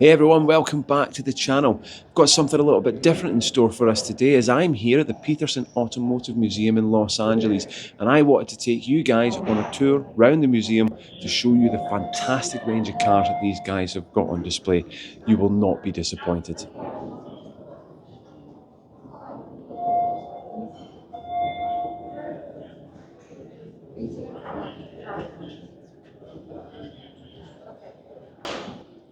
Hey everyone, welcome back to the channel. I've got something a little bit different in store for us today as I'm here at the Petersen Automotive Museum in Los Angeles, and I wanted to take you guys on a tour around the museum to show you the fantastic range of cars that these guys have got on display. You will not be disappointed.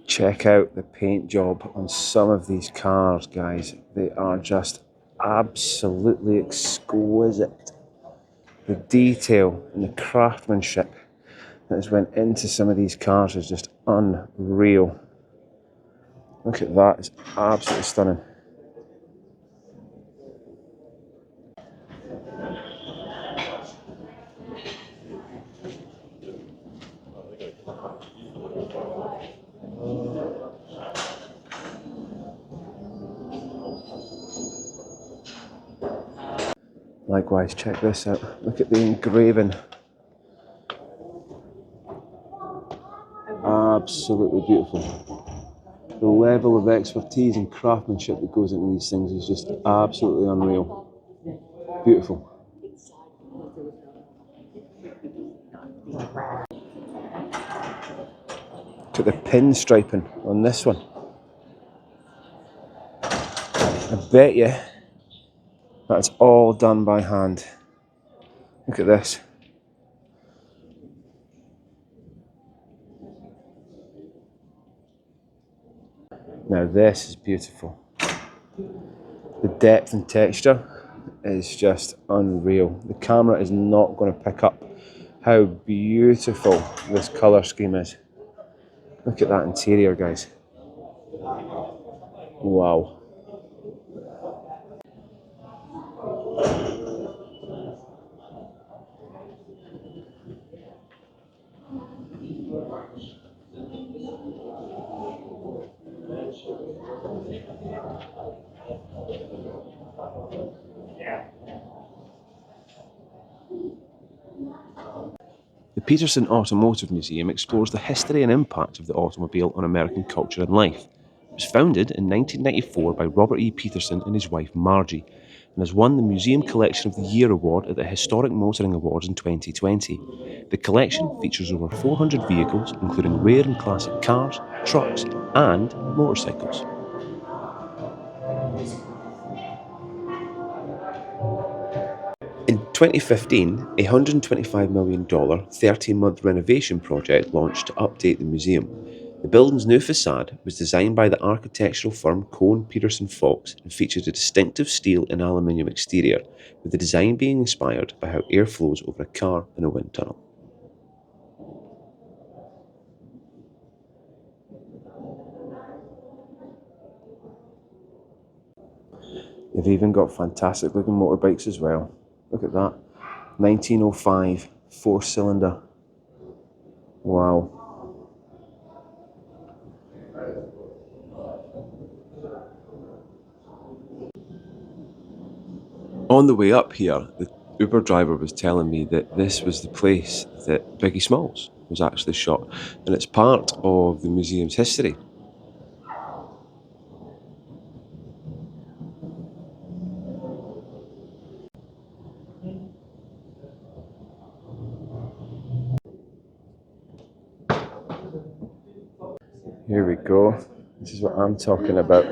Check out the paint job on some of these cars, guys. They are just absolutely exquisite. The detail and the craftsmanship that has went into some of these cars is just unreal. Look at that, it's absolutely stunning. Likewise, check this out. Look at the engraving. Absolutely beautiful. The level of expertise and craftsmanship that goes into these things is just absolutely unreal. Beautiful. Look at the pinstriping on this one. I bet you that's all done by hand. Look at this. Now this is beautiful. The depth and texture is just unreal. The camera is not going to pick up how beautiful this colour scheme is. Look at that interior, guys. Wow. The Petersen Automotive Museum explores the history and impact of the automobile on American culture and life. It was founded in 1994 by Robert E. Peterson and his wife Margie, and has won the Museum Collection of the Year award at the Historic Motoring Awards in 2020. The collection features over 400 vehicles, including rare and classic cars, trucks, and motorcycles. In 2015, a $125 million 13-month renovation project launched to update the museum. The building's new facade was designed by the architectural firm Cohen Peterson Fox and featured a distinctive steel and aluminium exterior, with the design being inspired by how air flows over a car in a wind tunnel. They've even got fantastic looking motorbikes as well. Look at that. 1905 4-cylinder. Wow. On the way up here, the Uber driver was telling me that this was the place that Biggie Smalls was actually shot, and it's part of the museum's history. Here we go. This is what I'm talking about.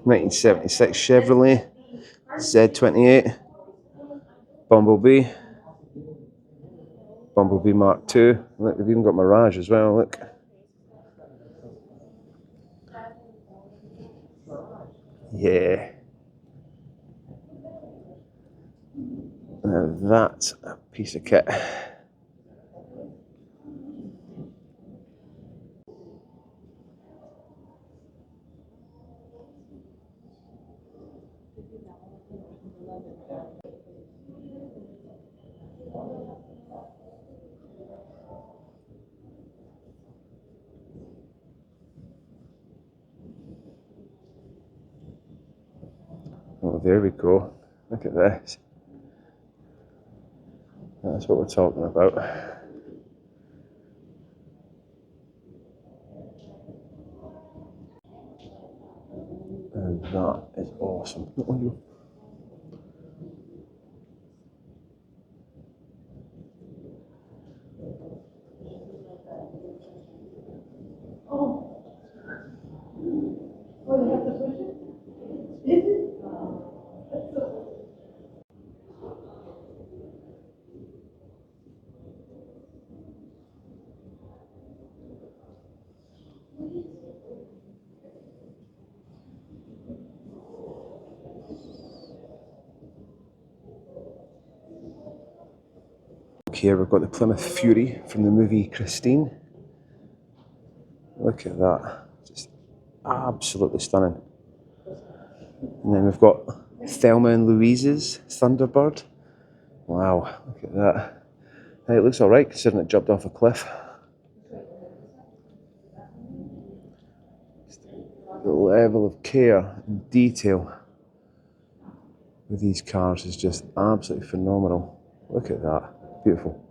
1976 Chevrolet Z28 Bumblebee. Bumblebee Mark II. Look, they've even got Mirage as well, look. Yeah. Now that's a piece of kit. Oh, there we go. Look at this. That's what we're talking about. Now that is awesome. Here we've got the Plymouth Fury from the movie Christine. Look at that, just absolutely stunning. And then we've got Thelma and Louise's Thunderbird. Wow, look at that. Hey, it looks alright considering it jumped off a cliff. The level of care and detail with these cars is just absolutely phenomenal. Look at that, beautiful.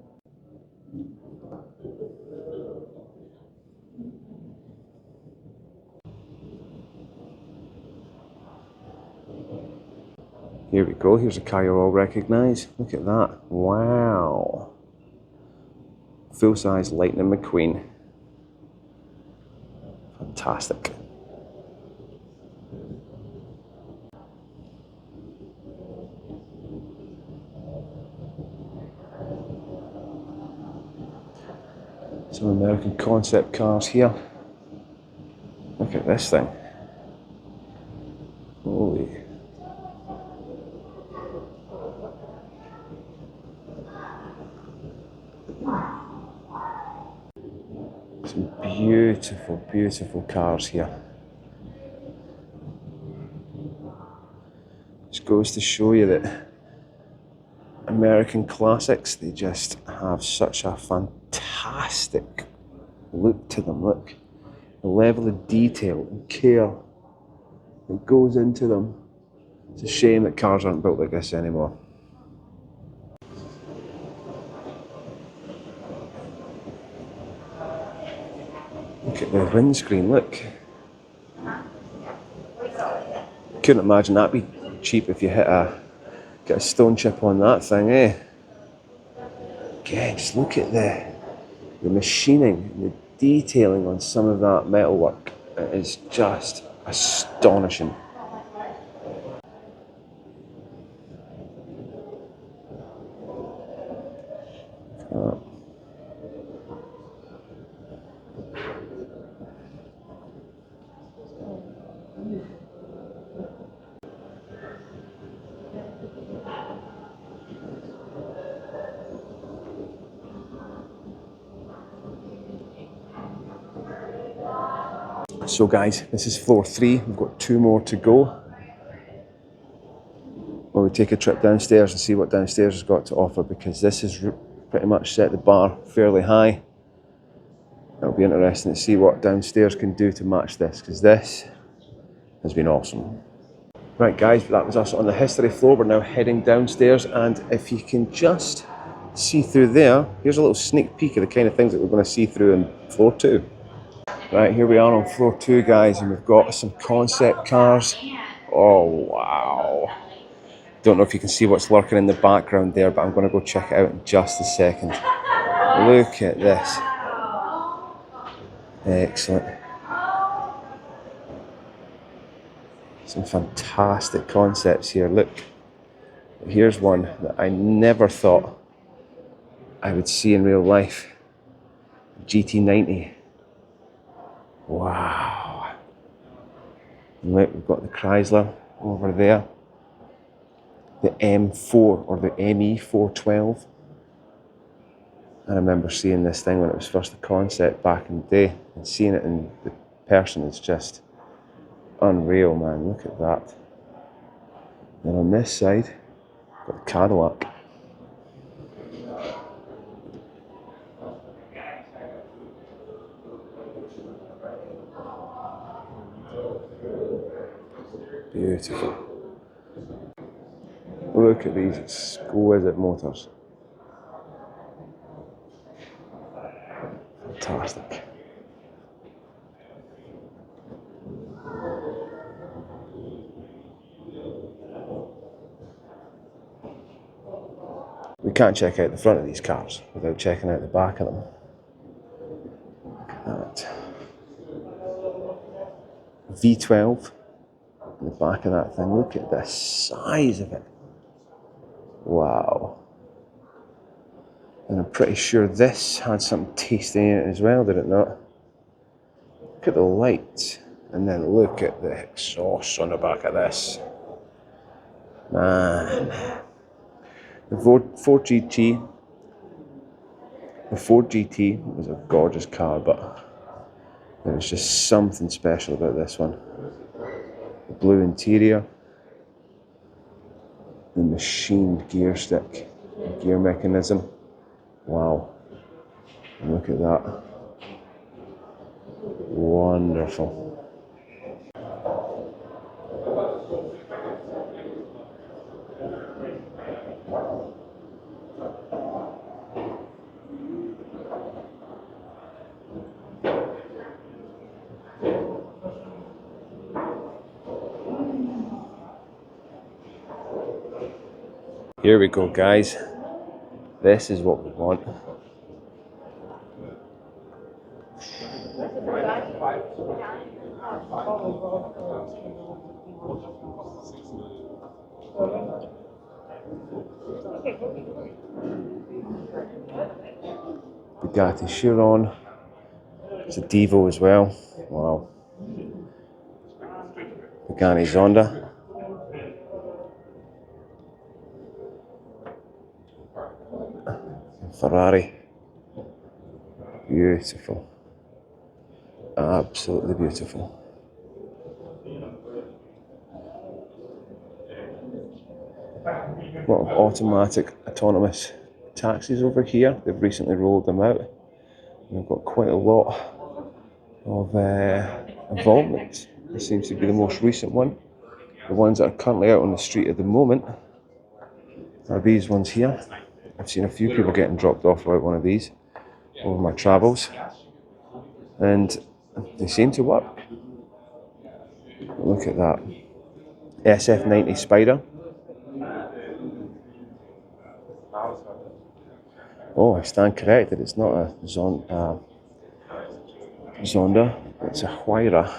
Here we go, here's a car you'll all recognise. Look at that, wow. Full-size Lightning McQueen. Fantastic. Some American concept cars here. Look at this thing. Holy. Some beautiful, beautiful cars here. Just goes to show you that American classics, they just have such a fantastic look to them. Look, the level of detail and care that goes into them. It's a shame that cars aren't built like this anymore. Look at the windscreen, look. Couldn't imagine that'd be cheap if you get a stone chip on that thing, eh? Again, just look at the machining, the detailing on some of that metalwork. It is just astonishing. So guys, this is floor 3, we've got 2 more to go. Well, we take a trip downstairs and see what downstairs has got to offer, because this has pretty much set the bar fairly high. It'll be interesting to see what downstairs can do to match this, because this has been awesome. Right guys, that was us on the history floor. We're now heading downstairs, and if you can just see through there, here's a little sneak peek of the kind of things that we're going to see through in floor 2. Right, here we are on floor 2 guys, and we've got some concept cars. Oh wow. Don't know if you can see what's lurking in the background there, but I'm going to go check it out in just a second. Look at this. Excellent. Some fantastic concepts here. Look, here's one that I never thought I would see in real life. GT90. Wow. And look, we've got the Chrysler over there. The M4 or the ME412. I remember seeing this thing when it was first a concept back in the day, and seeing it in the person is just unreal, man. Look at that. Then on this side, got the Cadillac. Beautiful. Look at these exquisite motors. Fantastic. can't check out the front of these cars without checking out the back of them. Look at that. V12 in the back of that thing. Look at the size of it. Wow. And I'm pretty sure this had something tasty in it as well, did it not? Look at the lights. And then look at the exhaust on the back of this. Man. The Ford GT was a gorgeous car, but there was just something special about this one. The blue interior, the machined gear stick, the gear mechanism. Wow. And look at that. Wonderful. Here we go, guys. This is what we want. Bugatti Chiron. It's a Devo as well. Wow. Pagani Zonda. Ferrari. Beautiful. Absolutely beautiful. A lot of automatic autonomous taxis over here. They've recently rolled them out. We've got quite a lot of involvement. This seems to be the most recent one. The ones that are currently out on the street at the moment are these ones here. I've seen a few people getting dropped off about one of these over my travels, and they seem to work. Look at that. SF90 Spider. Oh, I stand corrected. It's not a Zonda. It's a Huayra.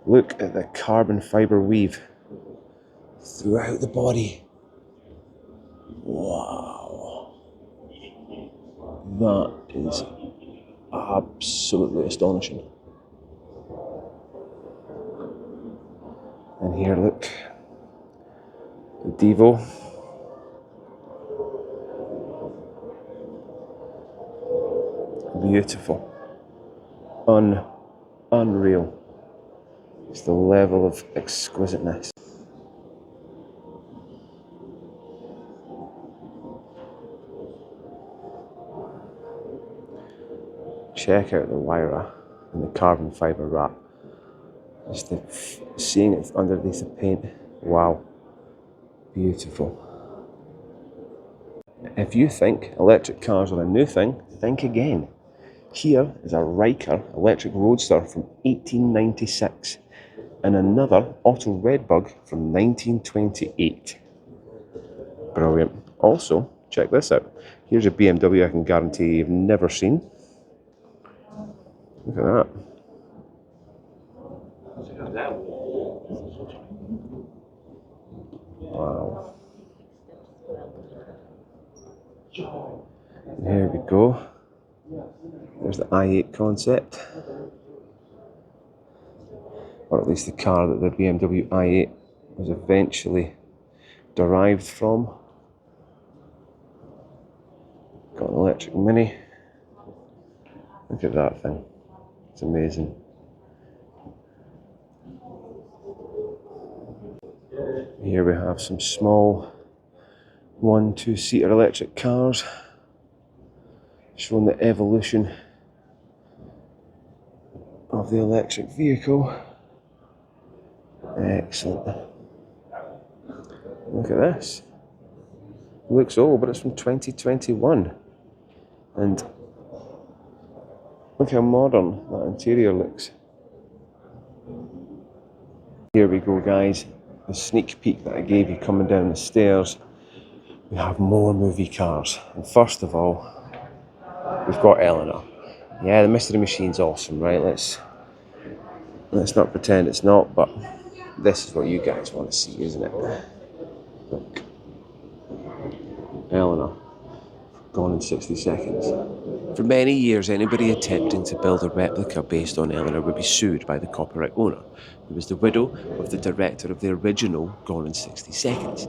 Look at the carbon fibre weave throughout the body. Wow. That is absolutely astonishing. And here, look, the Devo. Beautiful. Unreal. It's the level of exquisiteness. Check out the Huayra and the carbon fibre wrap. Just seeing it underneath the paint. Wow. Beautiful. If you think electric cars are a new thing, think again. Here is a Riker electric roadster from 1896 and another Otto Redbug from 1928. Brilliant. Also, check this out. Here's a BMW I can guarantee you've never seen. Look at that. Wow. And here we go. There's the i8 concept. Or at least the car that the BMW i8 was eventually derived from. Got an electric Mini. Look at that thing. It's amazing. Here we have some small 1-2-seater electric cars showing the evolution of the electric vehicle. Excellent. Look at this. It looks old, but it's from 2021. And look how modern that interior looks. Here we go, guys. The sneak peek that I gave you coming down the stairs we have more movie cars. And first of all, we've got Eleanor. Yeah, the Mystery Machine's awesome, right? Let's not pretend it's not, but this is what you guys want to see, isn't it? Look. Eleanor, gone in 60 seconds. For many years, anybody attempting to build a replica based on Eleanor would be sued by the copyright owner, who was the widow of the director of the original Gone in 60 Seconds.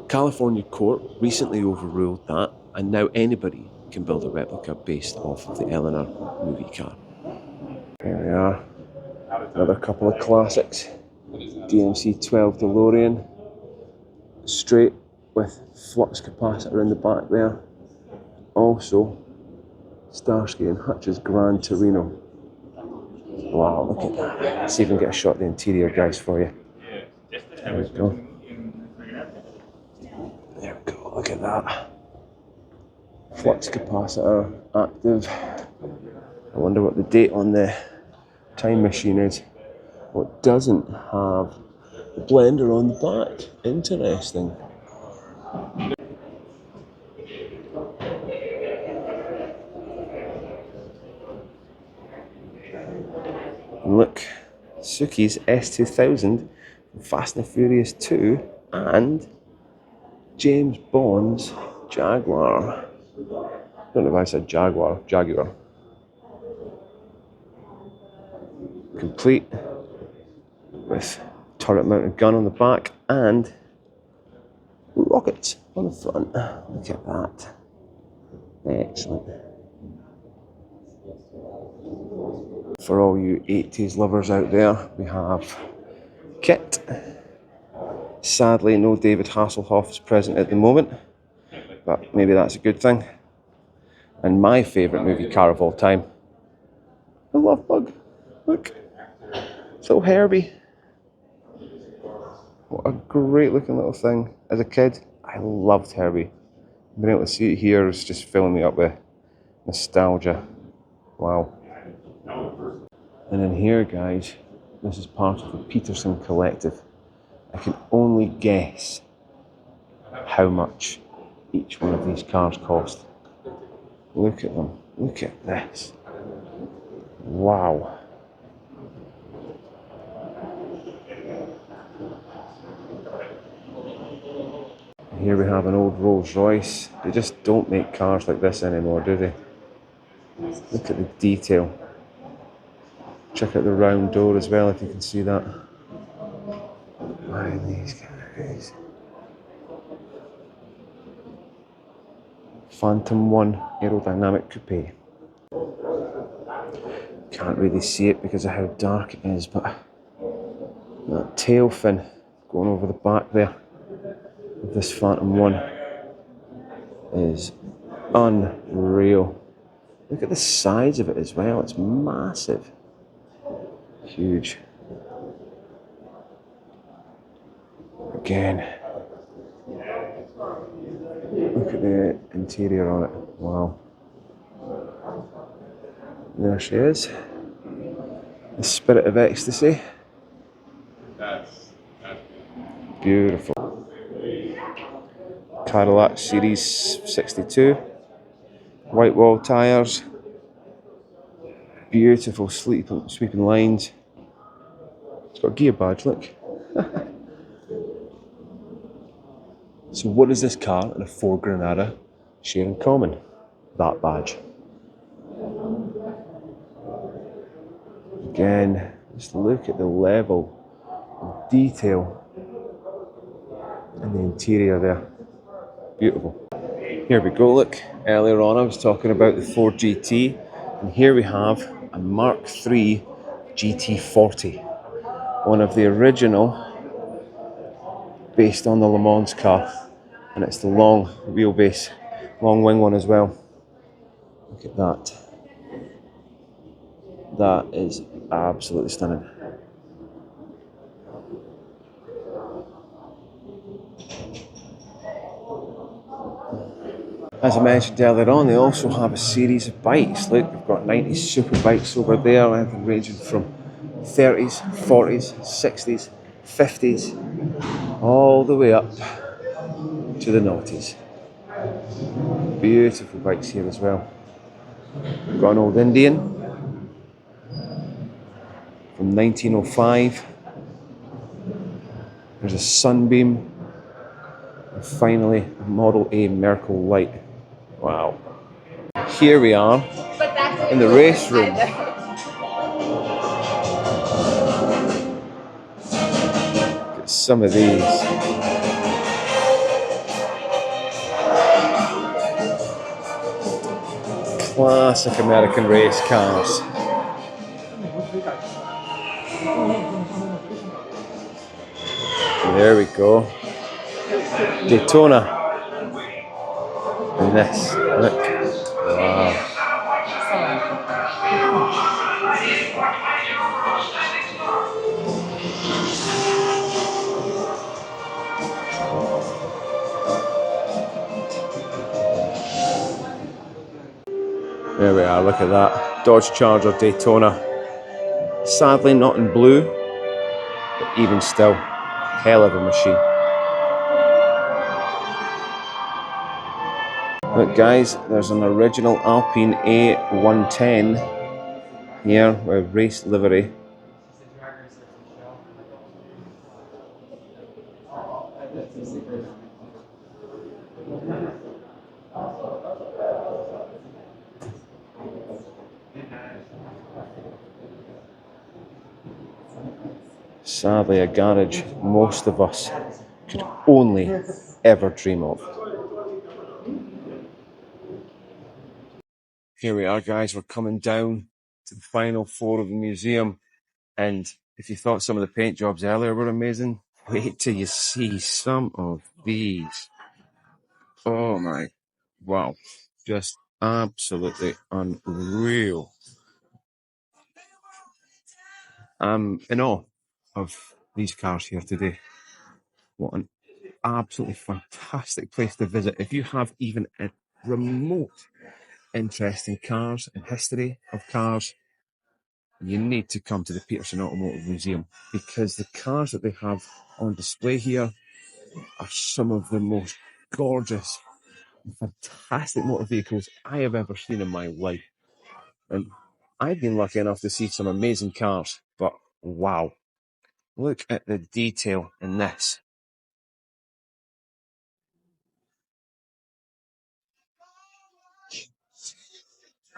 California court recently overruled that, and now anybody can build a replica based off of the Eleanor movie car. Here we are, another couple of classics. DMC 12 DeLorean, straight with flux capacitor in the back there. Also, Starsky and Hutch's Gran Torino. Wow, look at that. Let's see if we can get a shot of the interior, guys, for you. There we go. There we go, look at that. Flux capacitor active. I wonder what the date on the time machine is. What doesn't have the blender on the back. Interesting. And look, Suki's S2000, Fast and Furious 2, and James Bond's Jaguar. I don't know if I said Jaguar. Complete with turret mounted gun on the back and rockets on the front. Look at that. Excellent. For all you 80s lovers out there, we have Kit. Sadly, no David Hasselhoff is present at the moment, but maybe that's a good thing. And my favourite movie car of all time, the Love Bug. Look, it's little Herbie. What a great looking little thing. As a kid, I loved Herbie. Being able to see it here is just filling me up with nostalgia. Wow. And in here, guys, this is part of the Peterson collective. I can only guess how much each one of these cars cost. Look at them. Look at this. Wow. Here we have an old Rolls Royce. They just don't make cars like this anymore, do they? Look at the detail. Check out the round door as well, if you can see that. Wow, these guys. Phantom 1 aerodynamic coupe. Can't really see it because of how dark it is, but that tail fin going over the back there of this Phantom 1 is unreal. Look at the size of it as well, it's massive. Huge. Again, look at the interior on it. Wow. There she is. The Spirit of Ecstasy. Beautiful. Cadillac Series 62. White wall tyres. Beautiful sweeping lines. It's got a gear badge, look. So what does this car and a Ford Granada share in common? That badge. Again, just look at the level of detail in the interior there. Beautiful. Here we go, look. Earlier on I was talking about the Ford GT, and here we have a Mark III GT40. One of the original, based on the Le Mans car, and it's the long wheelbase, long wing one as well. Look at that. That is absolutely stunning. As I mentioned earlier on, they also have a series of bikes. Look, we've got 90s super bikes over there, anything ranging from 30s, 40s, 60s, 50s, all the way up to the noughties. Beautiful bikes here as well. We've got an old Indian from 1905. There's a Sunbeam. And finally, a Model A Merkle Light. Wow. Here we are in the race room. Look at some of these. Classic American race cars. There we go. Daytona. And this. Look. Wow. There we are, look at that. Dodge Charger Daytona. Sadly not in blue, but even still, hell of a machine. Look guys, there's an original Alpine A110 here with race livery. Sadly a garage most of us could only ever dream of. Here we are guys, we're coming down to the final floor of the museum, and if you thought some of the paint jobs earlier were amazing, wait till you see some of these. Oh my, wow, just absolutely unreal. I'm in awe of these cars here today. What an absolutely fantastic place to visit. If you have even a remote interest in cars and history of cars, you need to come to the Petersen Automotive Museum, because the cars that they have on display here are some of the most gorgeous, fantastic motor vehicles I have ever seen in my life. And I've been lucky enough to see some amazing cars, but wow, look at the detail in this.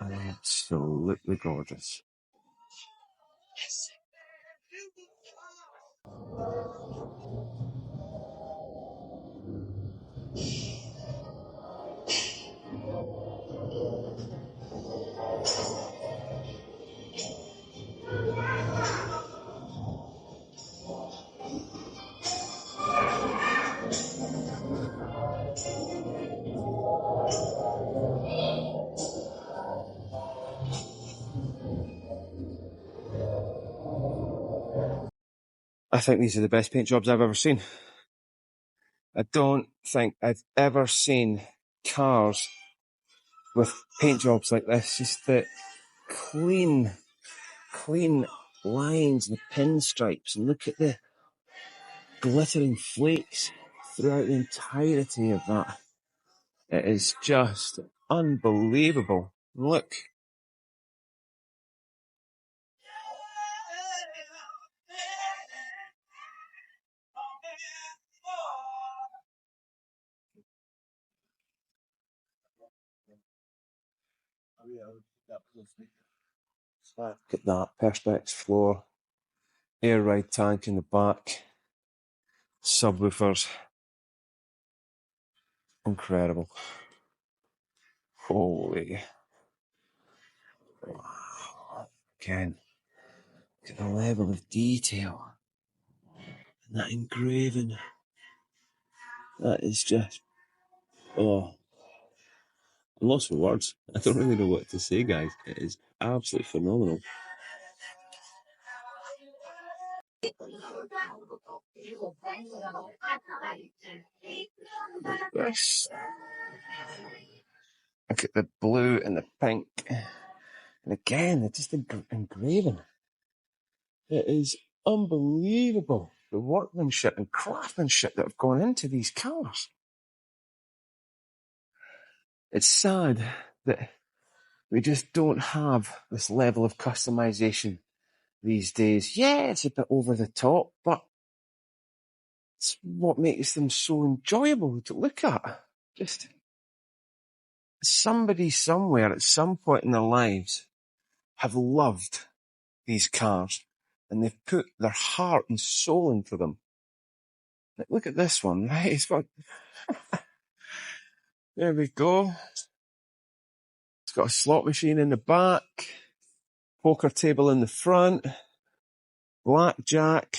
Absolutely gorgeous. I think these are the best paint jobs I've ever seen. I don't think I've ever seen cars with paint jobs like this. Just the clean lines and the pinstripes, and look at the glittering flakes throughout the entirety of that. It is just unbelievable. Look. Look at that Perspex floor, air ride tank in the back, subwoofers. Incredible. Holy. Wow. Again, look at the level of detail. And that engraving. That is just, oh, I'm lost for words. I don't really know what to say, guys. It is absolutely phenomenal. Yes. Look at the blue and the pink. And again, it's just engraving. It is unbelievable, the workmanship and craftsmanship that have gone into these cars. It's sad that we just don't have this level of customization these days. Yeah, it's a bit over the top, but it's what makes them so enjoyable to look at. Just somebody somewhere at some point in their lives have loved these cars and they've put their heart and soul into them. Like, look at this one, right? It's got, there we go. It's got a slot machine in the back, poker table in the front, blackjack,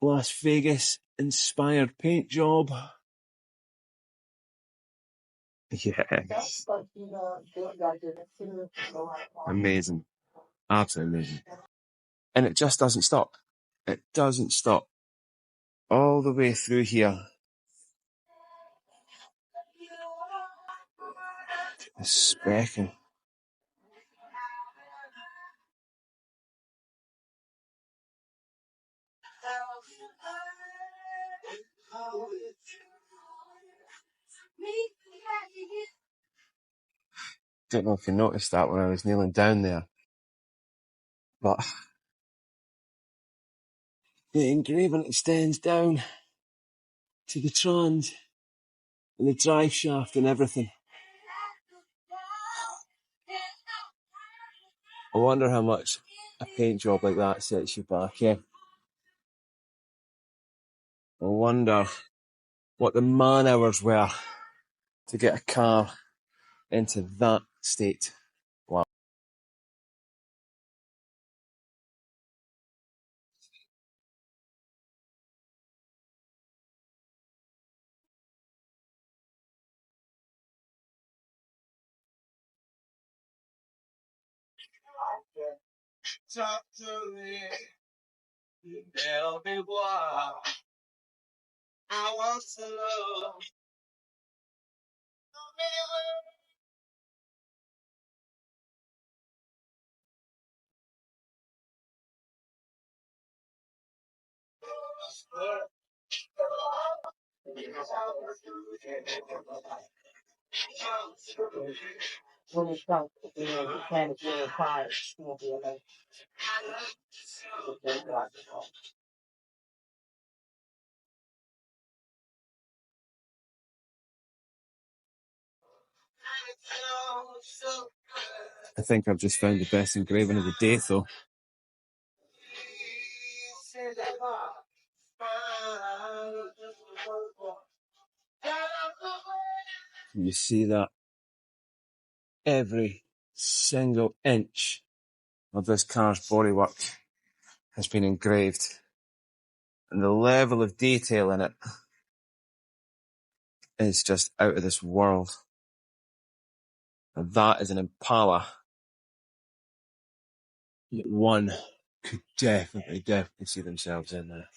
Las Vegas inspired paint job. Yeah. Amazing. Absolutely amazing. And it just doesn't stop. It doesn't stop. All the way through here. The specking. Don't know if you noticed that when I was kneeling down there. But the engraving extends down to the trans and the drive shaft and everything. I wonder how much a paint job like that sets you back, yeah. I wonder what the man hours were to get a car into that state. Wow. Talk to me, tell me what I want to know. I think I've just found the best engraving of the day, though. You see that every single inch of this car's bodywork has been engraved, and the level of detail in it is just out of this world. And that is an Impala that one could definitely see themselves in there.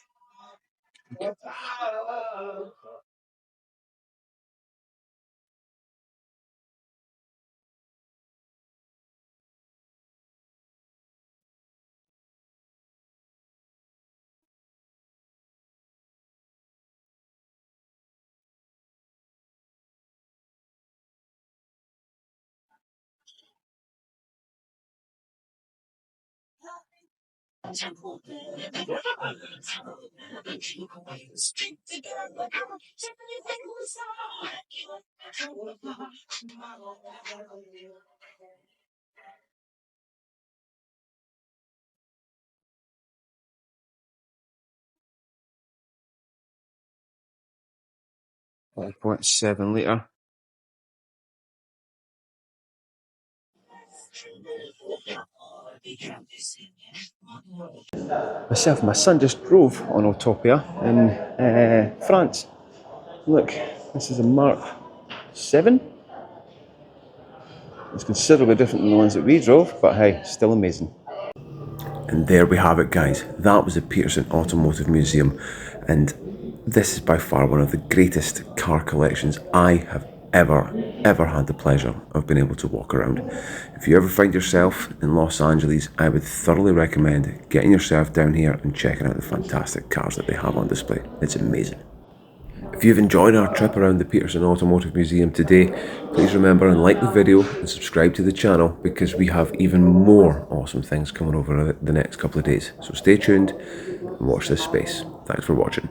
Like 0.7 litre. Myself and my son just drove on Autopia in France. Look, this is a Mark 7. It's considerably different than the ones that we drove, but hey, still amazing. And there we have it, guys. That was the Petersen Automotive Museum, and this is by far one of the greatest car collections I have ever had the pleasure of being able to walk around. If you ever find yourself in Los Angeles, I would thoroughly recommend getting yourself down here and checking out the fantastic cars that they have on display. It's amazing. If you've enjoyed our trip around the Peterson Automotive Museum today, please remember and like the video and subscribe to the channel because we have even more awesome things coming over the next couple of days. So stay tuned and watch this space. Thanks for watching.